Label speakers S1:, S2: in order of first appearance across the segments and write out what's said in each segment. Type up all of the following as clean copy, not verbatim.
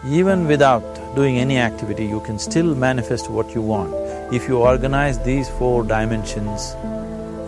S1: Even without doing any activity, you can still manifest what you want if you organize these 4 dimensions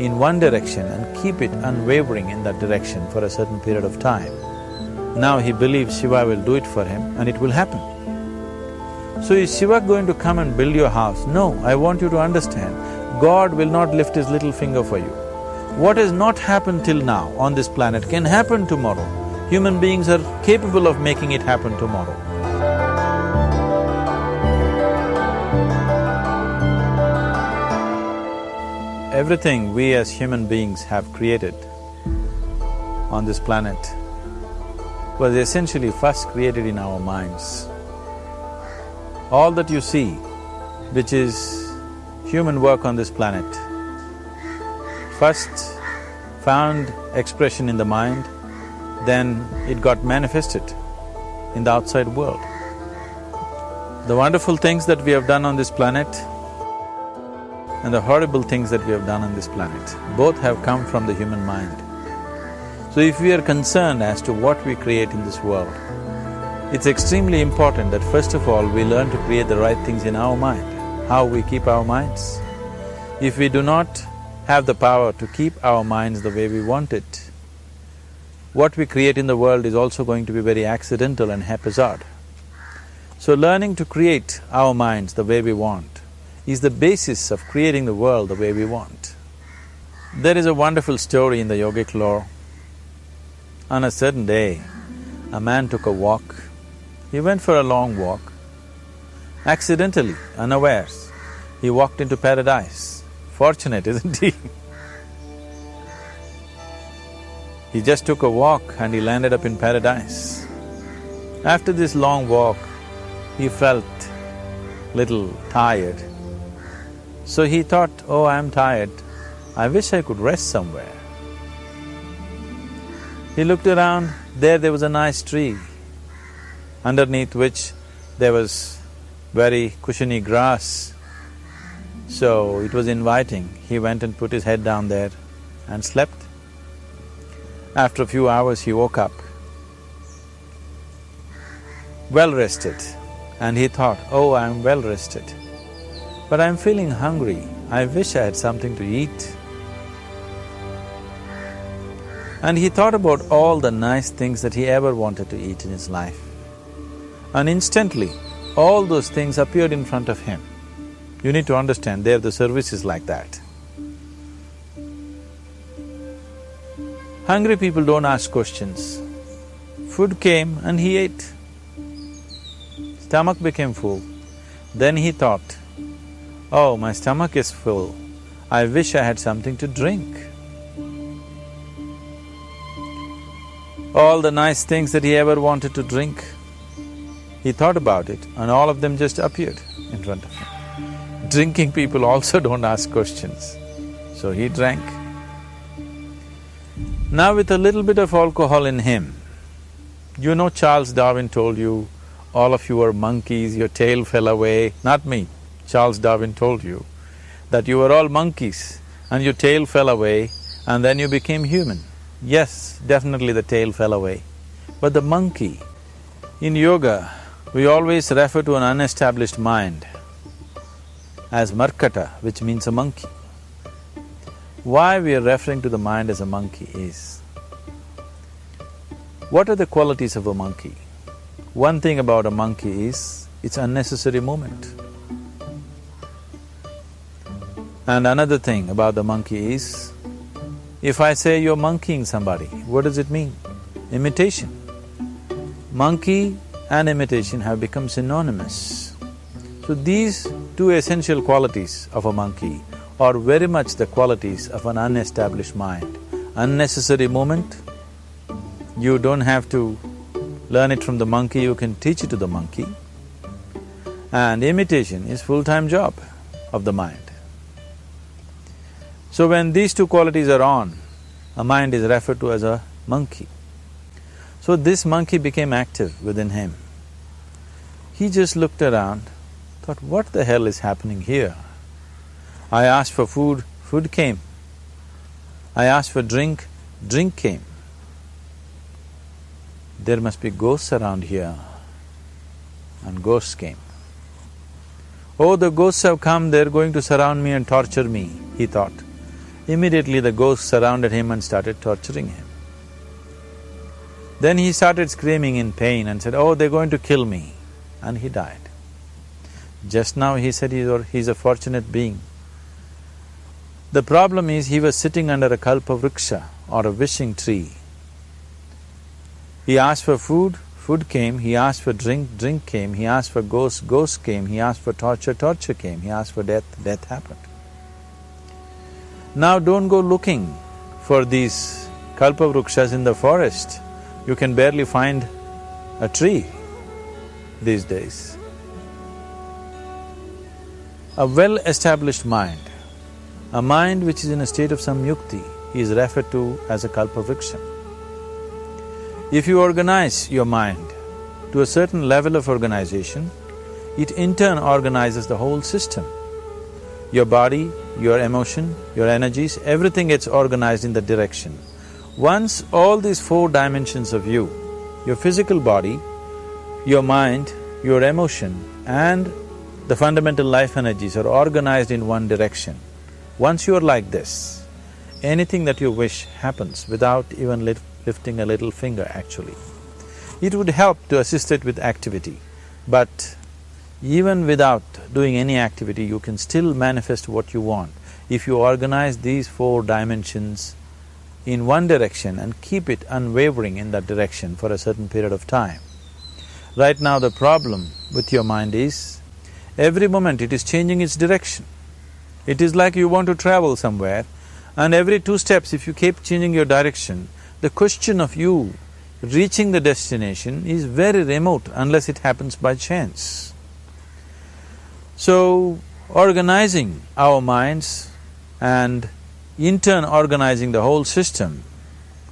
S1: in one direction and keep it unwavering in that direction for a certain period of time. Now he believes Shiva will do it for him and it will happen. So is Shiva going to come and build your house? No, I want you to understand, God will not lift his little finger for you. What has not happened till now on this planet can happen tomorrow. Human beings are capable of making it happen tomorrow. Everything we as human beings have created on this planet was essentially first created in our minds. All that you see, which is human work on this planet, first found expression in the mind, then it got manifested in the outside world. The wonderful things that we have done on this planet and the horrible things that we have done on this planet, both have come from the human mind. So if we are concerned as to what we create in this world, it's extremely important that first of all we learn to create the right things in our mind. How we keep our minds? If we do not have the power to keep our minds the way we want it, what we create in the world is also going to be very accidental and haphazard. So learning to create our minds the way we want is the basis of creating the world the way we want. There is a wonderful story in the yogic lore. On a certain day, a man took a walk. He went for a long walk. Accidentally, unawares, he walked into paradise. Fortunate, isn't he? He just took a walk and he landed up in paradise. After this long walk, he felt little tired. So he thought, oh, I'm tired, I wish I could rest somewhere. He looked around, there was a nice tree, underneath which there was very cushiony grass. So it was inviting. He went and put his head down there and slept. After a few hours he woke up, well rested, and he thought, oh, I'm well rested, but I'm feeling hungry, I wish I had something to eat. And he thought about all the nice things that he ever wanted to eat in his life. And instantly, all those things appeared in front of him. You need to understand, there the service is like that. Hungry people don't ask questions. Food came and he ate. Stomach became full. Then he thought, oh, my stomach is full, I wish I had something to drink. All the nice things that he ever wanted to drink, he thought about it and all of them just appeared in front of him. Drinking people also don't ask questions, so he drank. Now with a little bit of alcohol in him, you know Charles Darwin told you, all of you are monkeys, your tail fell away. Not me, Charles Darwin told you that you were all monkeys and your tail fell away and then you became human. Yes, definitely the tail fell away. But the monkey, in yoga, we always refer to an unestablished mind as markata, which means a monkey. Why we are referring to the mind as a monkey is, what are the qualities of a monkey? One thing about a monkey is, it's unnecessary movement. And another thing about the monkey is, if I say you're monkeying somebody, what does it mean? Imitation. Monkey and imitation have become synonymous. So these two essential qualities of a monkey are very much the qualities of an unestablished mind. Unnecessary movement, you don't have to learn it from the monkey, you can teach it to the monkey. And imitation is full-time job of the mind. So when these two qualities are on, a mind is referred to as a monkey. So this monkey became active within him. He just looked around, thought, what the hell is happening here? I asked for food, food came. I asked for drink, drink came. There must be ghosts around here. and ghosts came. Oh, the ghosts have come, they're going to surround me and torture me, he thought. Immediately the ghosts surrounded him and started torturing him. Then he started screaming in pain and said, oh, they're going to kill me, and he died. Just now he said he's a fortunate being. The problem is he was sitting under a kalpavriksha or a wishing tree. He asked for food, food came. He asked for drink, drink came. He asked for ghost, ghost came. He asked for torture, torture came. He asked for death, death happened. Now don't go looking for these kalpavrukshas in the forest. You can barely find a tree these days. A well-established mind, a mind which is in a state of samyukti, is referred to as a kalpavriksha. If you organize your mind to a certain level of organization, it in turn organizes the whole system. Your body, your emotion, your energies, everything gets organized in that direction. Once all these four dimensions of you, your physical body, your mind, your emotion and the fundamental life energies are organized in one direction. Once you are like this, anything that you wish happens without even lifting a little finger actually. It would help to assist it with activity, but even without doing any activity, you can still manifest what you want if you organize these four dimensions in one direction and keep it unwavering in that direction for a certain period of time. Right now the problem with your mind is, every moment it is changing its direction. It is like you want to travel somewhere and every 2 steps if you keep changing your direction, the question of you reaching the destination is very remote unless it happens by chance. So, organizing our minds and in turn organizing the whole system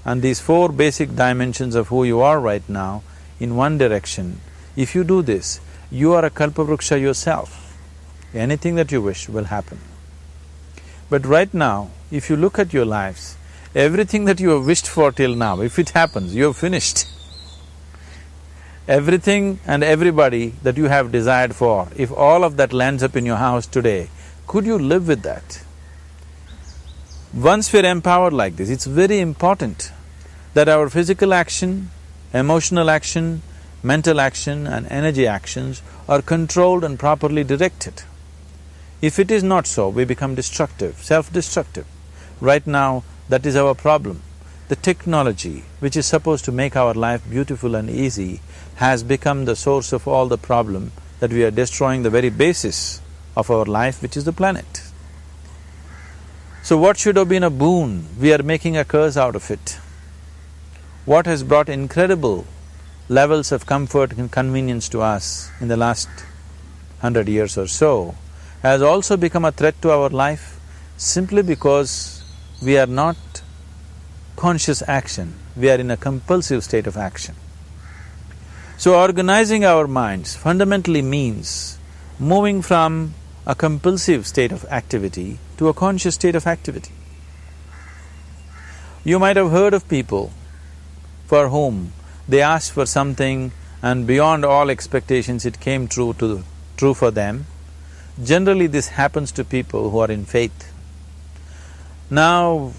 S1: and these 4 basic dimensions of who you are right now in one direction, if you do this, you are a kalpavruksha yourself. Anything that you wish will happen. But right now, if you look at your lives, everything that you have wished for till now, if it happens, you have finished. Everything and everybody that you have desired for, if all of that lands up in your house today, could you live with that? Once we're empowered like this, it's very important that our physical action, emotional action, mental action and energy actions are controlled and properly directed. If it is not so, we become destructive, self-destructive. Right now, that is our problem. The technology, which is supposed to make our life beautiful and easy, has become the source of all the problem that we are destroying the very basis of our life, which is the planet. So what should have been a boon, we are making a curse out of it. What has brought incredible levels of comfort and convenience to us in the last 100 years or so has also become a threat to our life simply because we are not conscious action, we are in a compulsive state of action. So organizing our minds fundamentally means moving from a compulsive state of activity to a conscious state of activity. You might have heard of people for whom they asked for something and beyond all expectations it came true for them. Generally this happens to people who are in faith. Now,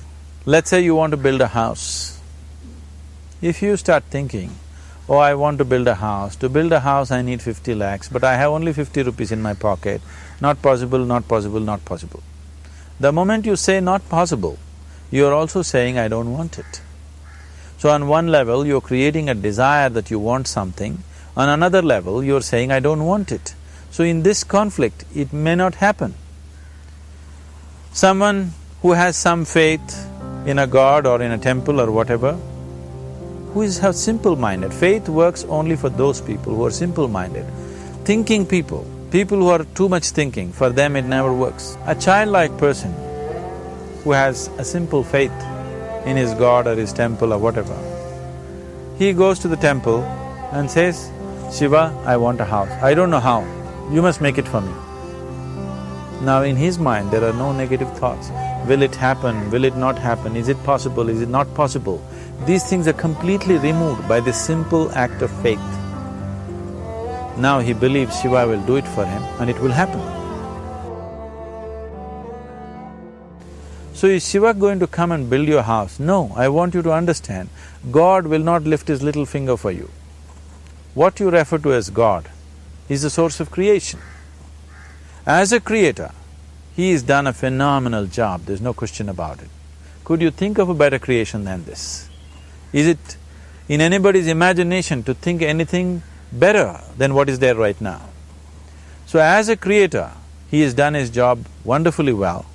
S1: let's say you want to build a house. If you start thinking, oh, I want to build a house. To build a house I need 50 lakhs, but I have only 50 rupees in my pocket. Not possible, not possible, not possible. The moment you say not possible, you are also saying I don't want it. So on one level, you're creating a desire that you want something, on another level, you're saying I don't want it. So in this conflict, it may not happen. Someone who has some faith in a god or in a temple or whatever, who is simple-minded. Faith works only for those people who are simple-minded. Thinking people, people who are too much thinking, for them it never works. A childlike person who has a simple faith in his god or his temple or whatever, he goes to the temple and says, Shiva, I want a house. I don't know how, you must make it for me. Now in his mind there are no negative thoughts. Will it happen? Will it not happen? Is it possible? Is it not possible? These things are completely removed by this simple act of faith. Now he believes Shiva will do it for him and it will happen. So is Shiva going to come and build your house? No, I want you to understand, God will not lift his little finger for you. What you refer to as God is the source of creation. As a creator, he has done a phenomenal job, there's no question about it. Could you think of a better creation than this? Is it in anybody's imagination to think anything better than what is there right now? So as a creator, he has done his job wonderfully well.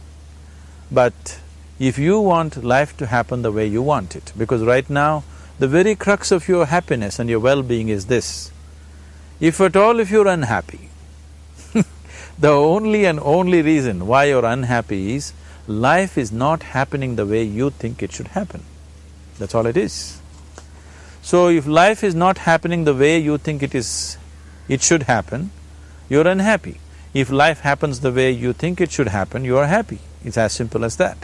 S1: But if you want life to happen the way you want it, because right now, the very crux of your happiness and your well-being is this. If at all if you're unhappy, the only and only reason why you're unhappy is life is not happening the way you think it should happen. That's all it is. So if life is not happening the way you think it should happen, you're unhappy. If life happens the way you think it should happen, you are happy. It's as simple as that.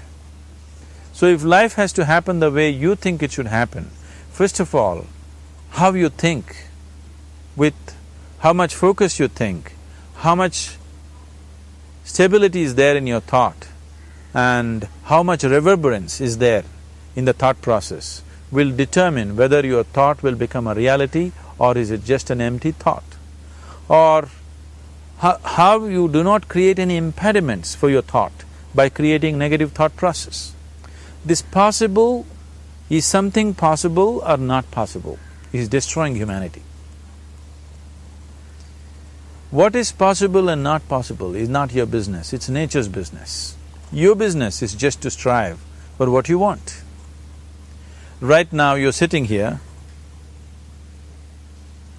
S1: So if life has to happen the way you think it should happen, first of all, how you think, with how much focus you think, how much stability is there in your thought, and how much reverberance is there in the thought process will determine whether your thought will become a reality or is it just an empty thought. Or how you do not create any impediments for your thought by creating negative thought process. This possible is something possible or not possible, is destroying humanity. What is possible and not possible is not your business, it's nature's business. Your business is just to strive for what you want. Right now you're sitting here,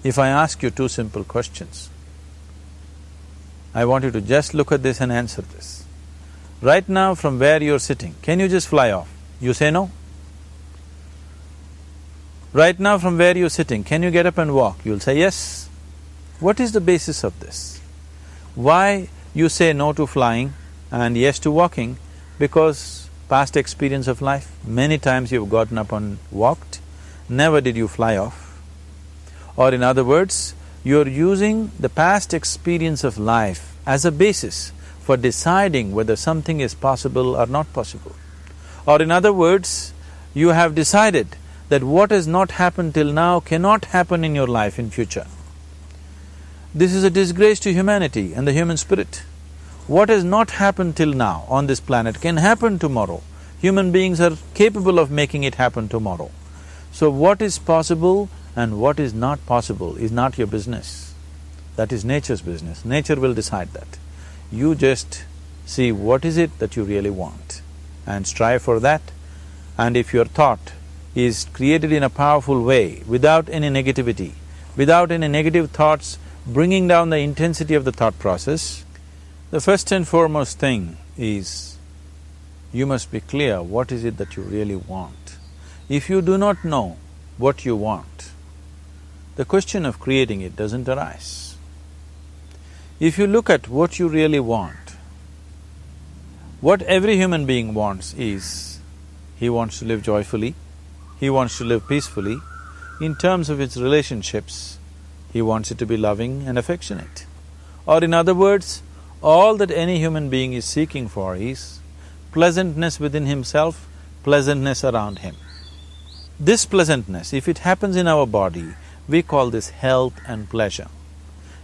S1: if I ask you two simple questions, I want you to just look at this and answer this. Right now from where you're sitting, can you just fly off? You say no. Right now from where you're sitting, can you get up and walk? You'll say yes. What is the basis of this? Why you say no to flying and yes to walking? Because past experience of life, many times you've gotten up and walked, never did you fly off. Or in other words, you're using the past experience of life as a basis for deciding whether something is possible or not possible. Or in other words, you have decided that what has not happened till now cannot happen in your life in future. This is a disgrace to humanity and the human spirit. What has not happened till now on this planet can happen tomorrow. Human beings are capable of making it happen tomorrow. So what is possible and what is not possible is not your business. That is nature's business. Nature will decide that. You just see what is it that you really want and strive for that. And if your thought is created in a powerful way, without any negativity, without any negative thoughts bringing down the intensity of the thought process, the first and foremost thing is you must be clear what is it that you really want. If you do not know what you want, the question of creating it doesn't arise. If you look at what you really want, what every human being wants is, he wants to live joyfully, he wants to live peacefully. In terms of its relationships, he wants it to be loving and affectionate. Or in other words, all that any human being is seeking for is pleasantness within himself, pleasantness around him. This pleasantness, if it happens in our body, we call this health and pleasure.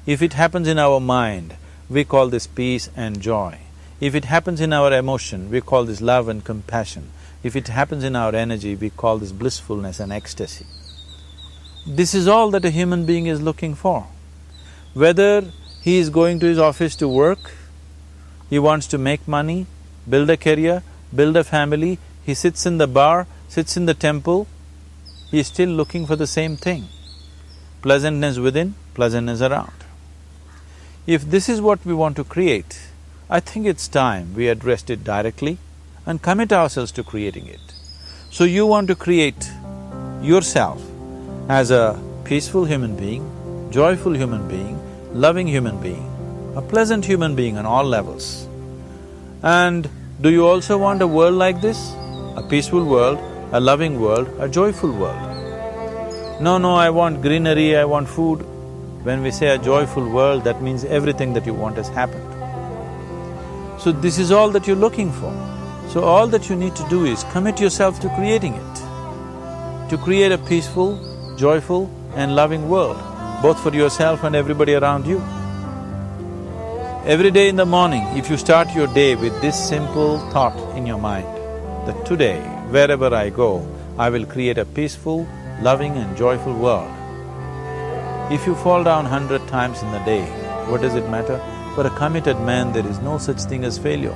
S1: If it happens in our mind, we call this peace and joy. If it happens in our emotion, we call this love and compassion. If it happens in our energy, we call this blissfulness and ecstasy. This is all that a human being is looking for. Whether he is going to his office to work, he wants to make money, build a career, build a family, he sits in the bar, sits in the temple, he is still looking for the same thing. Pleasantness within, pleasantness around. If this is what we want to create, I think it's time we addressed it directly and commit ourselves to creating it. So you want to create yourself as a peaceful human being, joyful human being, loving human being, a pleasant human being on all levels. And do you also want a world like this? A peaceful world, a loving world, a joyful world? No, I want greenery, I want food. When we say a joyful world, that means everything that you want has happened. So this is all that you're looking for. So all that you need to do is commit yourself to creating it, to create a peaceful, joyful and loving world, both for yourself and everybody around you. Every day in the morning, if you start your day with this simple thought in your mind, that today, wherever I go, I will create a peaceful, loving and joyful world. If you fall down 100 times in the day, what does it matter? For a committed man, there is no such thing as failure.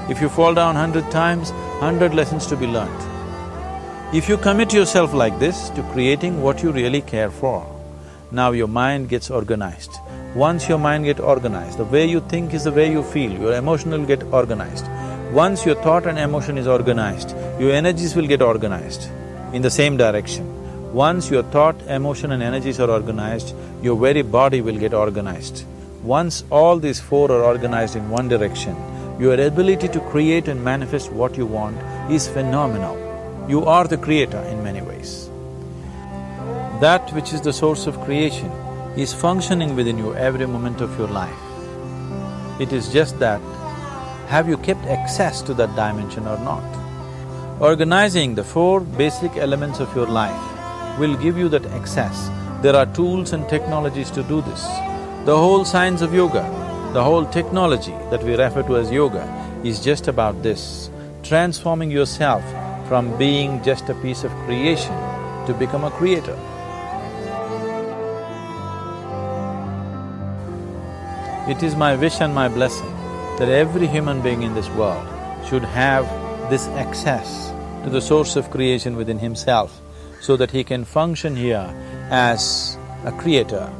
S1: If you fall down 100 times, 100 lessons to be learnt. If you commit yourself like this to creating what you really care for, now your mind gets organized. Once your mind gets organized, the way you think is the way you feel, your emotion will get organized. Once your thought and emotion is organized, your energies will get organized in the same direction. Once your thought, emotion and energies are organized, your very body will get organized. Once all these four are organized in one direction, your ability to create and manifest what you want is phenomenal. You are the creator in many ways. That which is the source of creation is functioning within you every moment of your life. It is just that, have you kept access to that dimension or not? Organizing the four basic elements of your life will give you that access. There are tools and technologies to do this. The whole science of yoga, the whole technology that we refer to as yoga is just about this, transforming yourself from being just a piece of creation to become a creator. It is my wish and my blessing that every human being in this world should have this access to the source of creation within himself so that he can function here as a creator,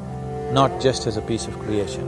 S1: not just as a piece of creation.